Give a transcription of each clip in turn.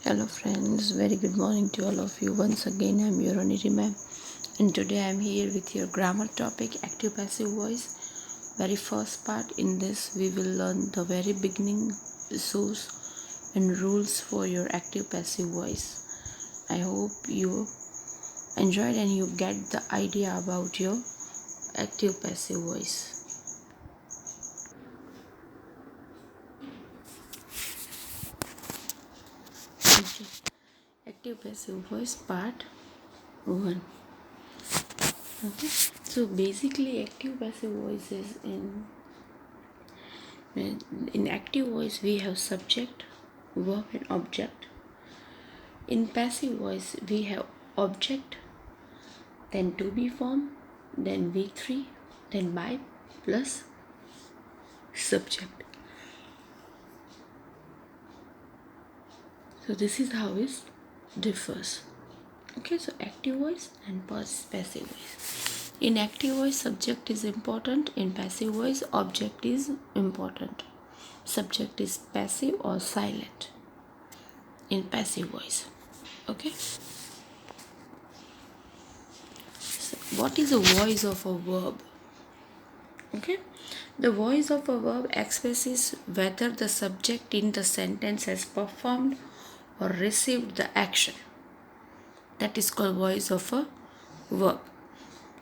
Hello friends, very good morning to all of you. Once again, I'm your Oniri ma'am, and today I'm here with your grammar topic, active passive voice. Very first part. In this we will learn the very beginning source and rules for your active passive voice. I hope you enjoyed and you get the idea about your active passive voice. Okay. Active passive voice part 1. Okay. So basically active passive voice is in active voice we have subject, verb and object. In passive voice we have object, then to be form, then V3, then by plus subject. So this is how it differs. Okay, so active voice and passive voice. In active voice subject is important, in passive voice object is important. Subject is passive or silent in passive voice. Okay, so what is the voice of a verb? Okay, the voice of a verb expresses whether the subject in the sentence has performed or received the action. That is called voice of a verb.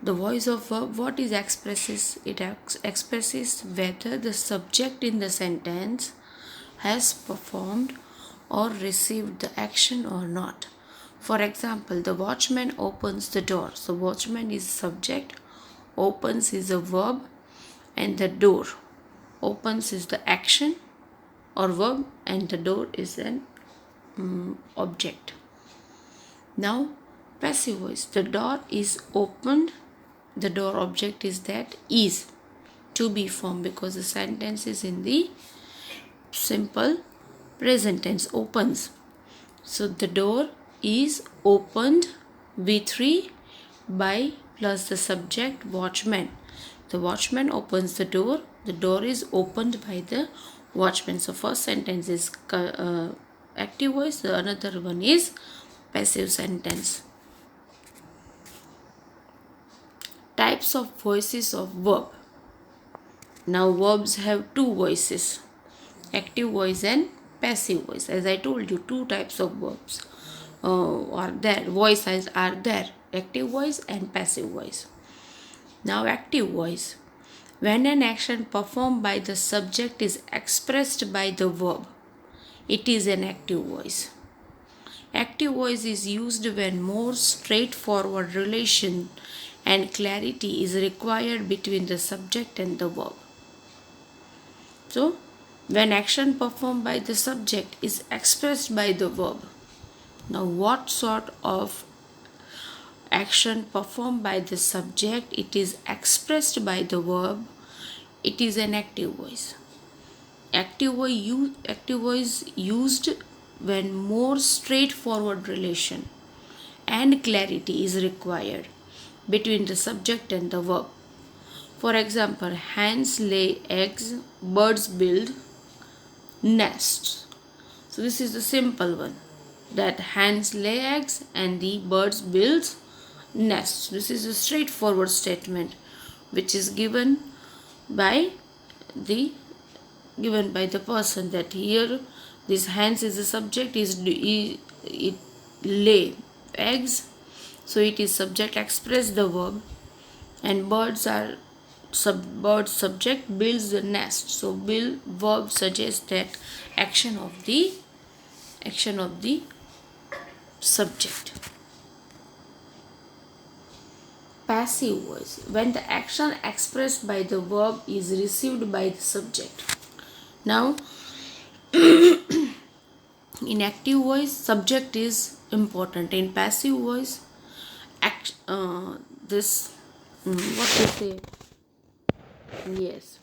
The voice of verb, what is expresses? It expresses whether the subject in the sentence has performed or received the action or not. For example, the watchman opens the door. So watchman is subject, opens is a verb, and the door. Opens is the action or verb, and the door is an object. Now passive voice, the door is opened, the door object is that is to be formed because the sentence is in the simple present tense, opens. So the door is opened, V3 by plus the subject watchman. The watchman opens the door is opened by the watchman. So first sentence is active voice, the another one is passive sentence. Types of voices of verb. Now verbs have two voices, active voice and passive voice. As I told you, two types of verbs are there, voices are there, active voice and passive voice. Now active voice, when an action performed by the subject is expressed by the verb, it is an active voice. Active voice is used when more straightforward relation and clarity is required between the subject and the verb. So, when action performed by the subject is expressed by the verb. Now, what sort of action performed by the subject? It is expressed by the verb. It is an active voice. Active voice used when more straightforward relation and clarity is required between the subject and the verb. For example, hens lay eggs, birds build nests. So this is the simple one, that hens lay eggs and the birds builds nests. This is a straightforward statement which is given by the person, that here this hens is the subject, it lay eggs, so it is subject express the verb, and birds are bird subject builds the nest, so build verb suggests that action of the subject. Passive voice, when the action expressed by the verb is received by the subject. Now in active voice subject is important, in passive voice this what we say, yes,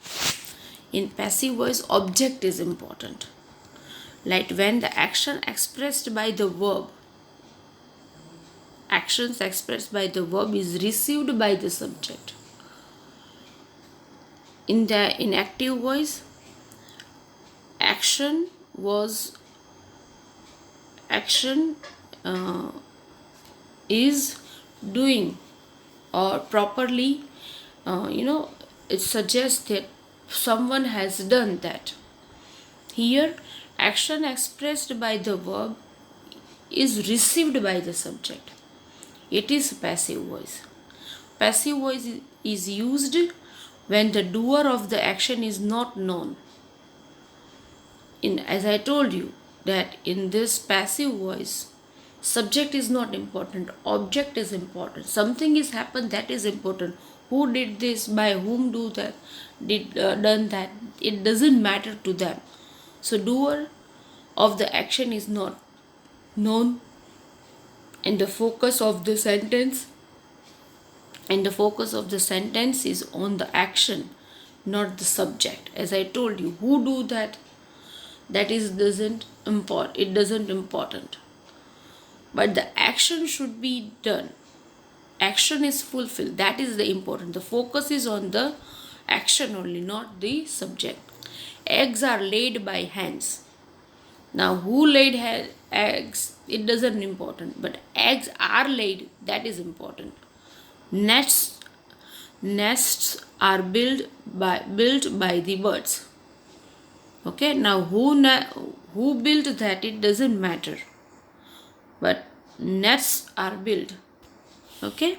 in passive voice object is important, like when the actions expressed by the verb is received by the subject. In active voice, action was action is doing or properly, it suggests that someone has done that. Here, action expressed by the verb is received by the subject. It is passive voice. Passive voice is used when the doer of the action is not known. As I told you, that in this passive voice, subject is not important, object is important. Something is happened, that is important. Who did this, by whom do that, done that, it doesn't matter to them. So doer of the action is not known, and the focus of the sentence is on the action, not the subject. As I told you, who do that, doesn't important, but the action should be done, action is fulfilled, that is the important. The focus is on the action only, not the subject. Eggs are laid by hands. Now who laid eggs, it doesn't important, but eggs are laid, that is important. Nests are built by the birds. Okay, now who built that, it doesn't matter, but nests are built. Okay,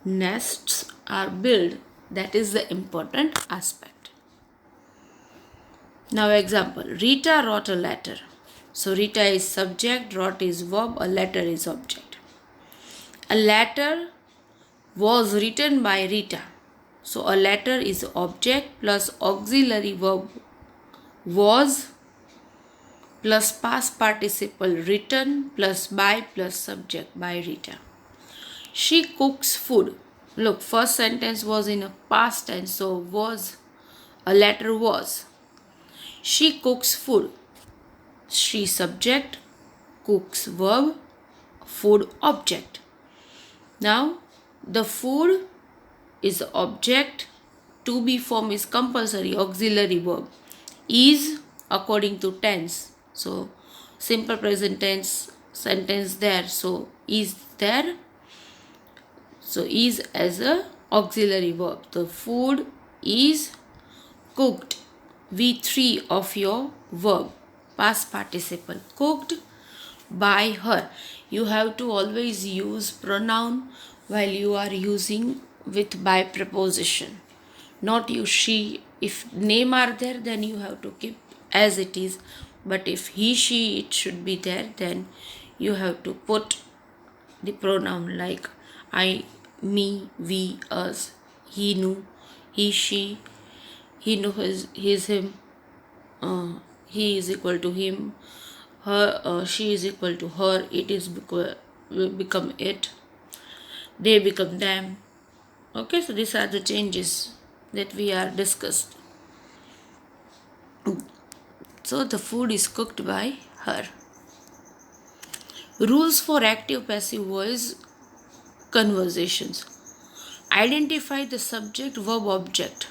nests are built, that is the important aspect. Now example, Rita wrote a letter. So Rita is subject, wrote is verb, a letter is object. A letter was written by Rita. So a letter is object plus auxiliary verb was plus past participle written plus by plus subject by Rita. She cooks food. Look, first sentence was in a past tense, so was, a letter was. She cooks food. She subject, cooks verb, food object. Now the food is the object, to be form is compulsory, auxiliary verb. Is according to tense, so simple present tense sentence there, so is there, so is as a auxiliary verb. The food is cooked, V3 of your verb, past participle, cooked by her. You have to always use pronoun while you are using with by preposition, not use she. If name are there, then you have to keep as it is, but if he, she, it should be there, then you have to put the pronoun like I, me, we, us, he knew, he, she, he knew his, him, he is equal to him, her, she is equal to her, it is become it, they become them. Okay, so these are the changes that we are discussed. So the food is cooked by her. Rules for active passive voice conversations. Identify the subject verb object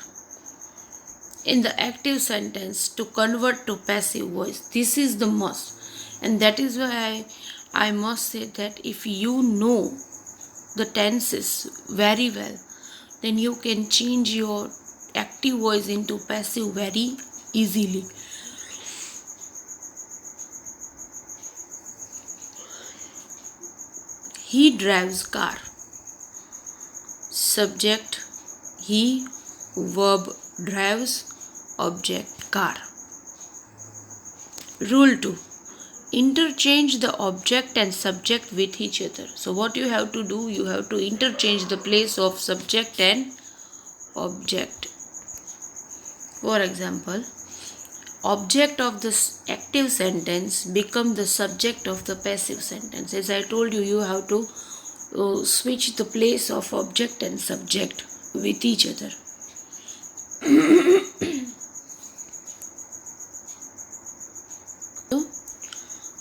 in the active sentence to convert to passive voice. This is the must, and that is why I must say that if you know the tenses very well, then you can change your active voice into passive very easily. He drives car. Subject he, verb drives, object car. Rule 2. Interchange the object and subject with each other. So what you have to do, you have to interchange the place of subject and object. For example, object of this active sentence become the subject of the passive sentence. As I told you, you have to switch the place of object and subject with each other.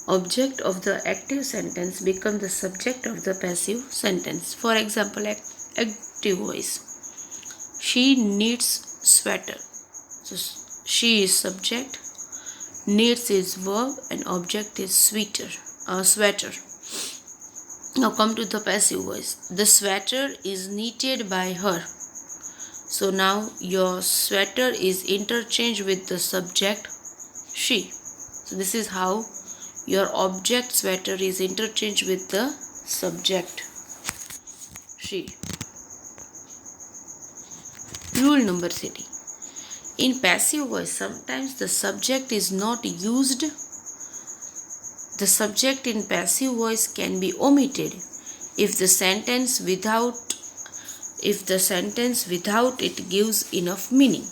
Object of the active sentence become the subject of the passive sentence. For example, active voice. She knits sweater. So she is subject, knits is verb, and object is sweater. sweater. Now come to the passive voice. The sweater is knitted by her. So now your sweater is interchanged with the subject she. So this is how your object sweater is interchanged with the subject she. Rule number 3. In passive voice, sometimes the subject is not used. The subject in passive voice can be omitted if the sentence without it gives enough meaning.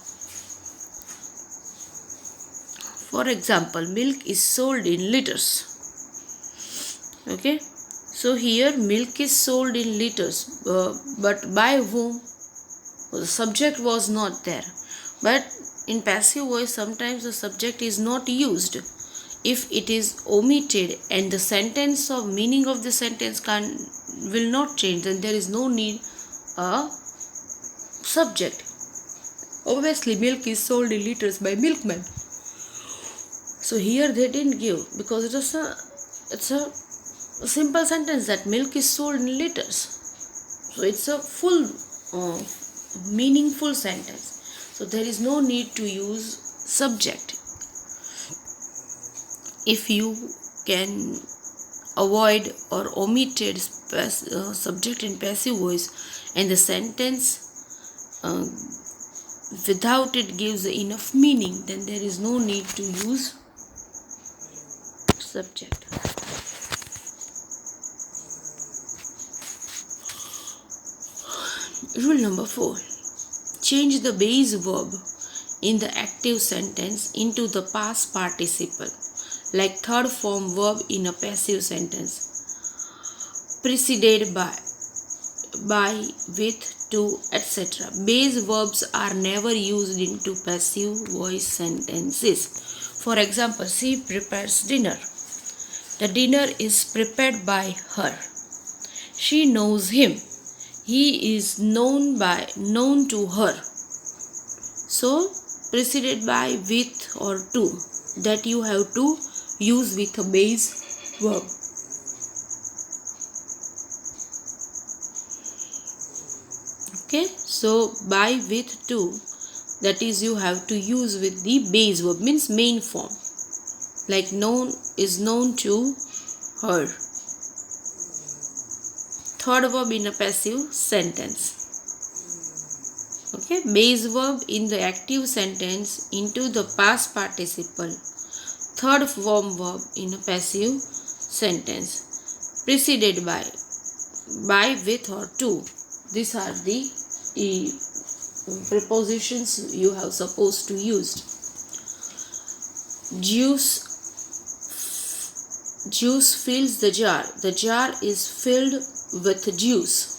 For example, milk is sold in liters. Okay, so here milk is sold in liters, but by whom? The subject was not there. But in passive voice, sometimes the subject is not used. If it is omitted and the sentence of meaning of the sentence will not change, then there is no need a subject. Obviously, milk is sold in liters by milkman. So here they didn't give, because it's a simple sentence that milk is sold in liters. So it's a full meaningful sentence. So there is no need to use subject. If you can avoid or omitted subject in passive voice and the sentence without it gives enough meaning, then there is no need to use subject. Rule number 4. Change the base verb in the active sentence into the past participle, like third form verb in a passive sentence, preceded by, with, to, etc. Base verbs are never used into passive voice sentences. For example, she prepares dinner. The dinner is prepared by her. She knows him. He is known to her. So preceded by, with, or to, that you have to use with a base verb. Okay, so by, with, to, that is you have to use with the base verb, means main form, like known is known to her. Third verb in a passive sentence. Okay, base verb in the active sentence into the past participle. Third form verb in a passive sentence, preceded by, with, or to. These are the prepositions you have supposed to use. Juice fills the jar. The jar is filled with juice.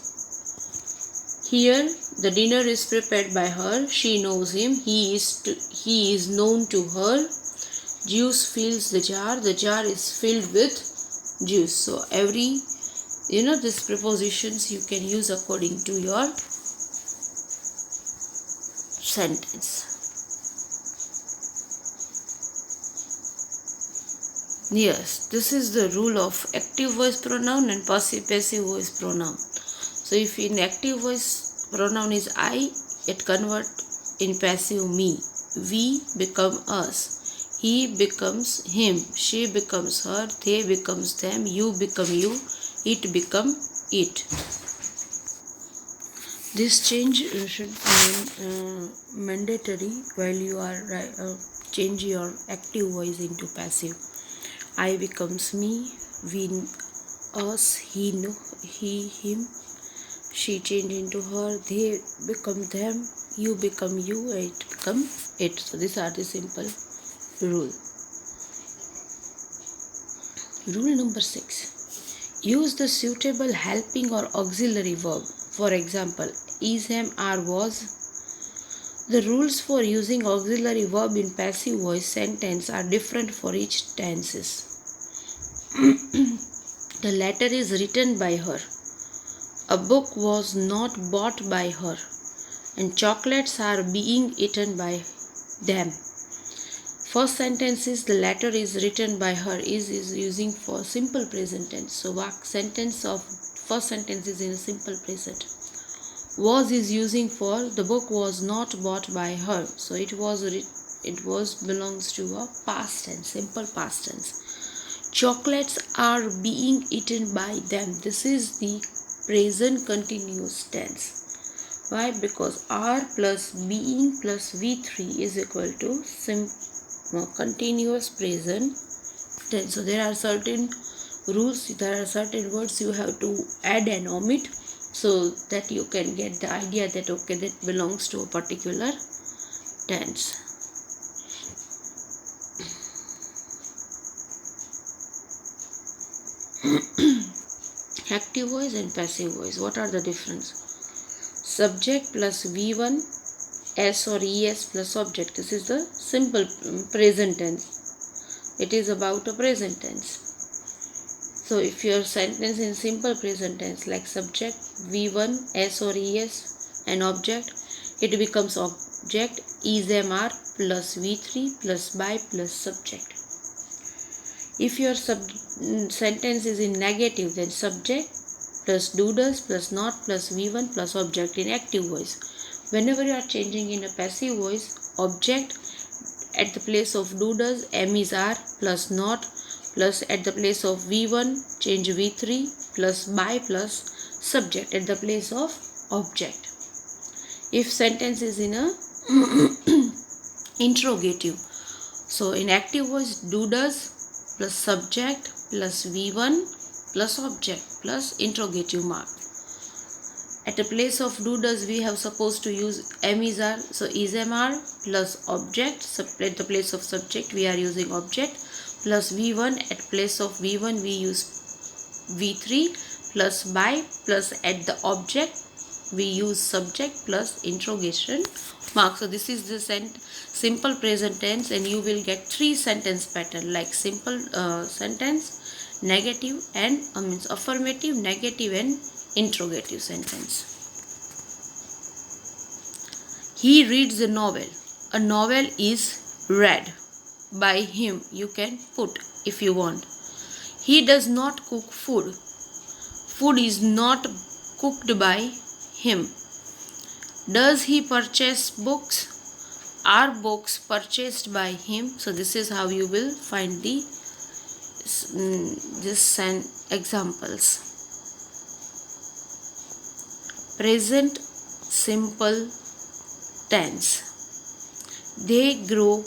Here the dinner is prepared by her. She knows him. He is known to her. Juice fills the jar. The jar is filled with juice. So every these prepositions you can use according to your sentence. Yes, this is the rule of active voice pronoun and passive voice pronoun. So if in active voice pronoun is I, it convert in passive me. We become us. He becomes him. She becomes her. They becomes them. You become you. It become it. This change should be mandatory while you are change your active voice into passive. I becomes me, we, us, he, him. She changed into her, they become them, you become you, it become it. So these are the simple rule. Rule number 6. Use the suitable helping or auxiliary verb. For example, is, am, are, was. The rules for using auxiliary verb in passive voice sentence are different for each tenses. The letter is written by her. A book was not bought by her, and chocolates are being eaten by them. First sentence is the letter is written by her is using for simple present tense. So sentence of first sentence is in a simple present. Was is using for the book was not bought by her. So it was belongs to a past tense, simple past tense. Chocolates are being eaten by them. This is the present continuous tense. Why? Because are plus being plus V3 is equal to continuous present tense. So there are certain rules, there are certain words you have to add and omit, so that you can get the idea that okay, that belongs to a particular tense. Active voice and passive voice, what are the difference? Subject plus V1 S or ES plus object. This is the simple present tense. It is about a present tense. So if your sentence in simple present tense like subject V1 S or ES and object, it becomes object is MR plus V3 plus by plus subject. If your sentence is in negative, then subject plus do does plus not plus V1 plus object in active voice. Whenever you are changing in a passive voice, object at the place of do does, M is R plus not plus at the place of V1 change V3 plus by plus subject at the place of object. If sentence is in a interrogative, so in active voice do does plus subject plus V1 plus object plus interrogative mark. At the place of do does we have supposed to use M is R, so is MR plus object. At the place of subject we are using object plus V1. At place of V1 we use V3 plus by plus at the object we use subject plus interrogation mark. So this is the simple present tense, and you will get three sentence pattern like simple sentence, negative and affirmative, negative and interrogative sentence. He reads a novel. A novel is read by him. You can put if you want. He does not cook food. Food is not cooked by him. Does he purchase books? Are books purchased by him? So this is how you will find the examples. Present simple tense. They grow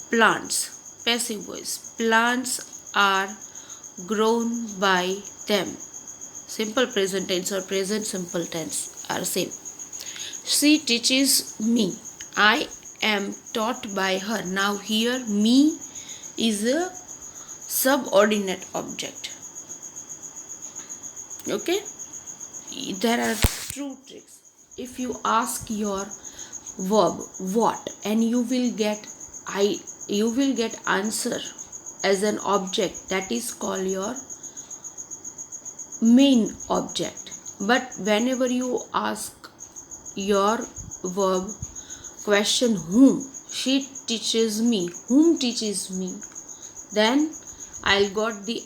plants. Passive voice. Plants are grown by them. Simple present tense or present simple tense are same. She teaches me. I am taught by her. Now here me is a subordinate object. Okay? There are two tricks. If you ask your verb what and you will get answer as an object, that is called your main object. But whenever you ask your verb question whom, she teaches me, whom teaches me, then I'll got the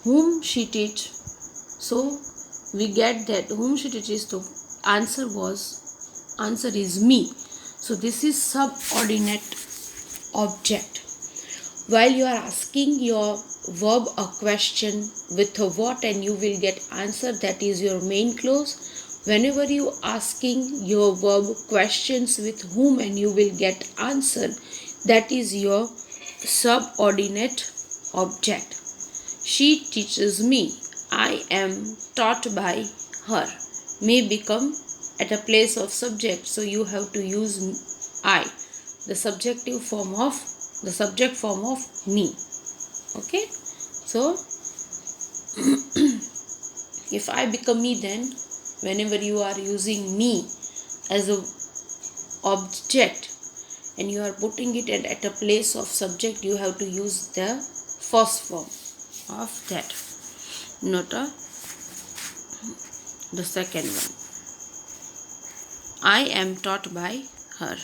whom she teach. So we get that whom she teaches, the answer is me. So this is subordinate object. While you are asking your verb a question with a what and you will get answer, that is your main clause. Whenever you asking your verb questions with whom and you will get answer, that is your subordinate object. She teaches me. I am taught by her. May become at a place of subject, so you have to use I, the subject form of me. Okay, so if I become me, then whenever you are using me as a object and you are putting it at a place of subject, you have to use the first form of that, not the second one. I am taught by her.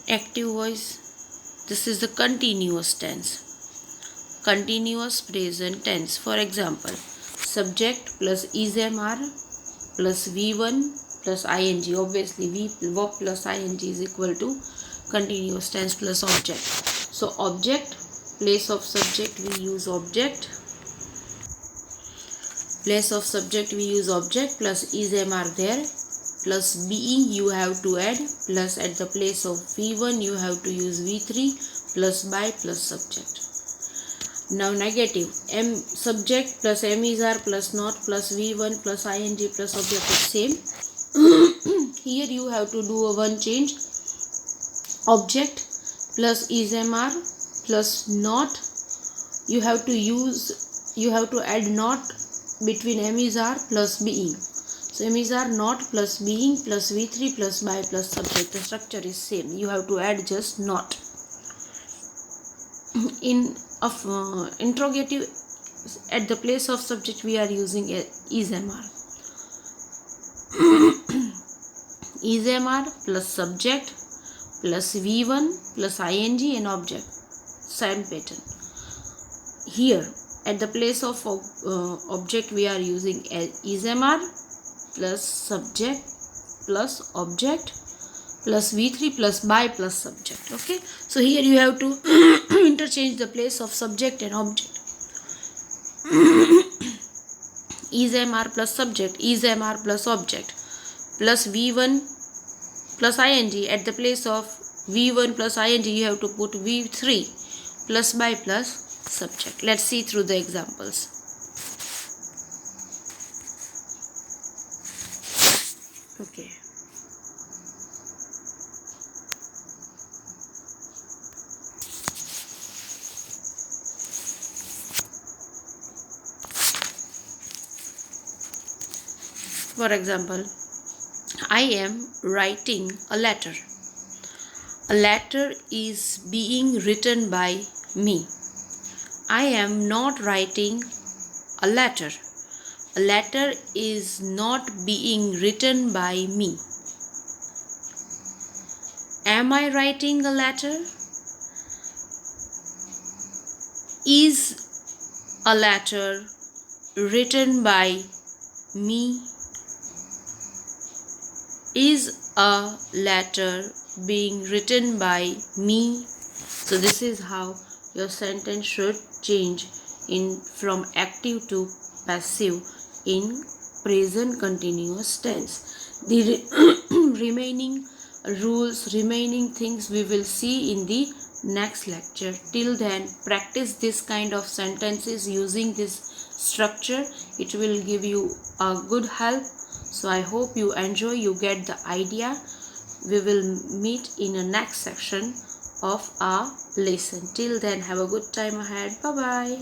Active voice, this is the continuous tense, continuous present tense. For example, subject plus is-am-are plus V1 plus ing. Obviously, verb plus ing is equal to continuous tense plus object. So object, place of subject we use object, place of subject we use object plus is-am-are there, plus being you have to add, plus at the place of V1 you have to use V3 plus by plus subject. Now negative, m subject plus am-is-are plus not plus V1 plus ing plus object is same. Here you have to do a one change, object plus is-am-are plus not, you have to add not between am-is-are plus being. So am-is-are not plus being plus V3 plus by plus subject. The structure is same. You have to add just not. In interrogative, at the place of subject we are using is-am-are. Is-am-are plus subject plus V1 plus ing and object. Same pattern. Here at the place of object we are using is-am-are plus subject plus object plus V3 plus by plus subject. Okay, so here you have to interchange the place of subject and object. Is-am-are plus subject, is-am-are plus object plus V1 plus ing. At the place of V1 plus ing you have to put V3 plus by plus subject. Let's see through the examples. Okay. For example, I am writing a letter. A letter is being written by me. I am not writing a letter. A letter is not being written by me. Am I writing a letter? Is a letter written by me? Is a letter being written by me? So this is how your sentence should change from active to passive in present continuous tense. The remaining rules, remaining things we will see in the next lecture. Till then, practice this kind of sentences using this structure. It will give you a good help. So I hope you enjoy, you get the idea. We will meet in the next section of our lesson. Till then, have a good time ahead. Bye bye.